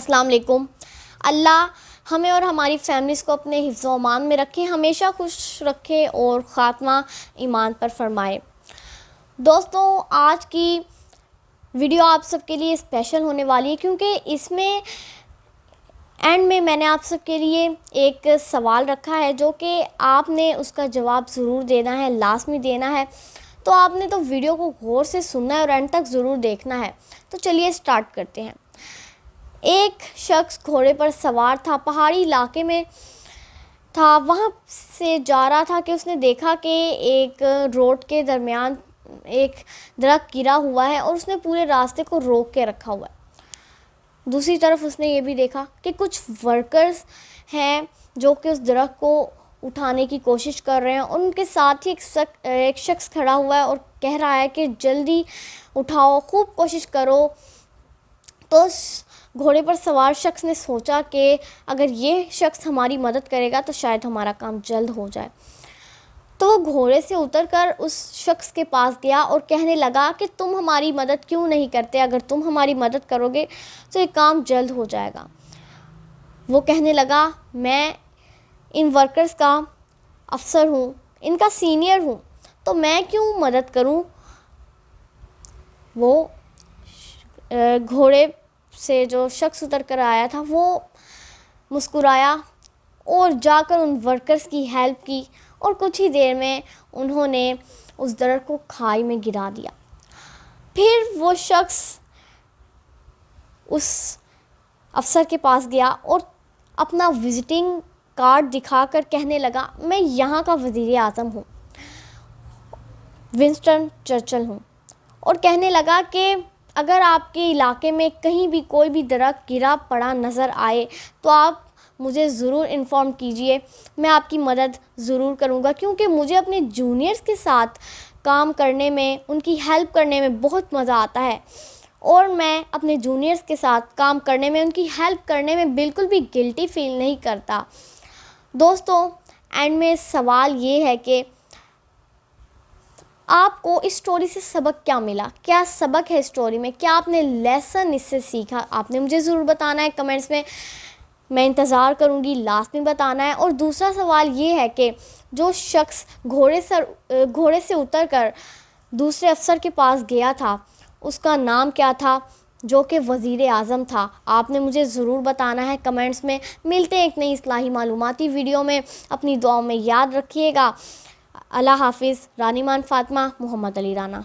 अस्सलाम वालेकुम। अल्लाह हमें और हमारी फैमिलीज़ को अपने हिफ्ज़ व अमान में रखे, हमेशा खुश रखे और ख़ात्मा ईमान पर फरमाए। दोस्तों, आज की वीडियो आप सबके लिए स्पेशल होने वाली है क्योंकि इसमें एंड में मैंने आप सबके लिए एक सवाल रखा है जो कि आपने उसका जवाब ज़रूर देना है, लाज़मी देना है। तो आपने तो वीडियो को गौर से सुनना है और एंड तक ज़रूर देखना है। तो चलिए स्टार्ट करते हैं। एक शख्स घोड़े पर सवार था, पहाड़ी इलाके में था। वहाँ से जा रहा था कि उसने देखा कि एक रोड के दरमियान एक दरख्त गिरा हुआ है और उसने पूरे रास्ते को रोक के रखा हुआ है। दूसरी तरफ उसने ये भी देखा कि कुछ वर्कर्स हैं जो कि उस दरख्त को उठाने की कोशिश कर रहे हैं और उनके साथ ही एक शख्स खड़ा हुआ है और कह रहा है कि जल्दी उठाओ, खूब कोशिश करो। तो घोड़े पर सवार शख्स ने सोचा कि अगर ये शख्स हमारी मदद करेगा तो शायद हमारा काम जल्द हो जाए। तो वो घोड़े से उतरकर उस शख्स के पास गया और कहने लगा कि तुम हमारी मदद क्यों नहीं करते? अगर तुम हमारी मदद करोगे तो ये काम जल्द हो जाएगा। वो कहने लगा, मैं इन वर्कर्स का अफसर हूँ, इनका सीनियर हूँ, तो मैं क्यों मदद करूँ? वो घोड़े से जो शख्स उतर कर आया था वो मुस्कुराया और जाकर उन वर्कर्स की हेल्प की और कुछ ही देर में उन्होंने उस दरख्त को खाई में गिरा दिया। फिर वो शख्स उस अफसर के पास गया और अपना विज़िटिंग कार्ड दिखाकर कहने लगा, मैं यहाँ का वज़ीर आज़म हूँ, विंस्टन चर्चिल हूँ। और कहने लगा कि अगर आपके इलाके में कहीं भी कोई भी दरख्त गिरा पड़ा नज़र आए तो आप मुझे ज़रूर इन्फॉर्म कीजिए, मैं आपकी मदद ज़रूर करूँगा। क्योंकि मुझे अपने जूनियर्स के साथ काम करने में, उनकी हेल्प करने में बहुत मज़ा आता है और मैं अपने जूनियर्स के साथ काम करने में, उनकी हेल्प करने में बिल्कुल भी गिल्टी फ़ील नहीं करता। दोस्तों, एंड में सवाल ये है कि आपको इस स्टोरी से सबक क्या मिला? क्या सबक है स्टोरी में? क्या आपने लेसन इससे सीखा? आपने मुझे ज़रूर बताना है कमेंट्स में, मैं इंतज़ार करूँगी, लास्ट में बताना है। और दूसरा सवाल ये है कि जो शख्स घोड़े से उतरकर दूसरे अफसर के पास गया था उसका नाम क्या था जो कि वज़ीर आज़म था? आपने मुझे ज़रूर बताना है कमेंट्स में। मिलते हैं एक नई इस्लाही मालूमाती वीडियो में। अपनी दुआओं में याद रखिएगा। अल्लाह हाफिज़। रानी मान फ़ातिमा, मोहम्मद अली राना।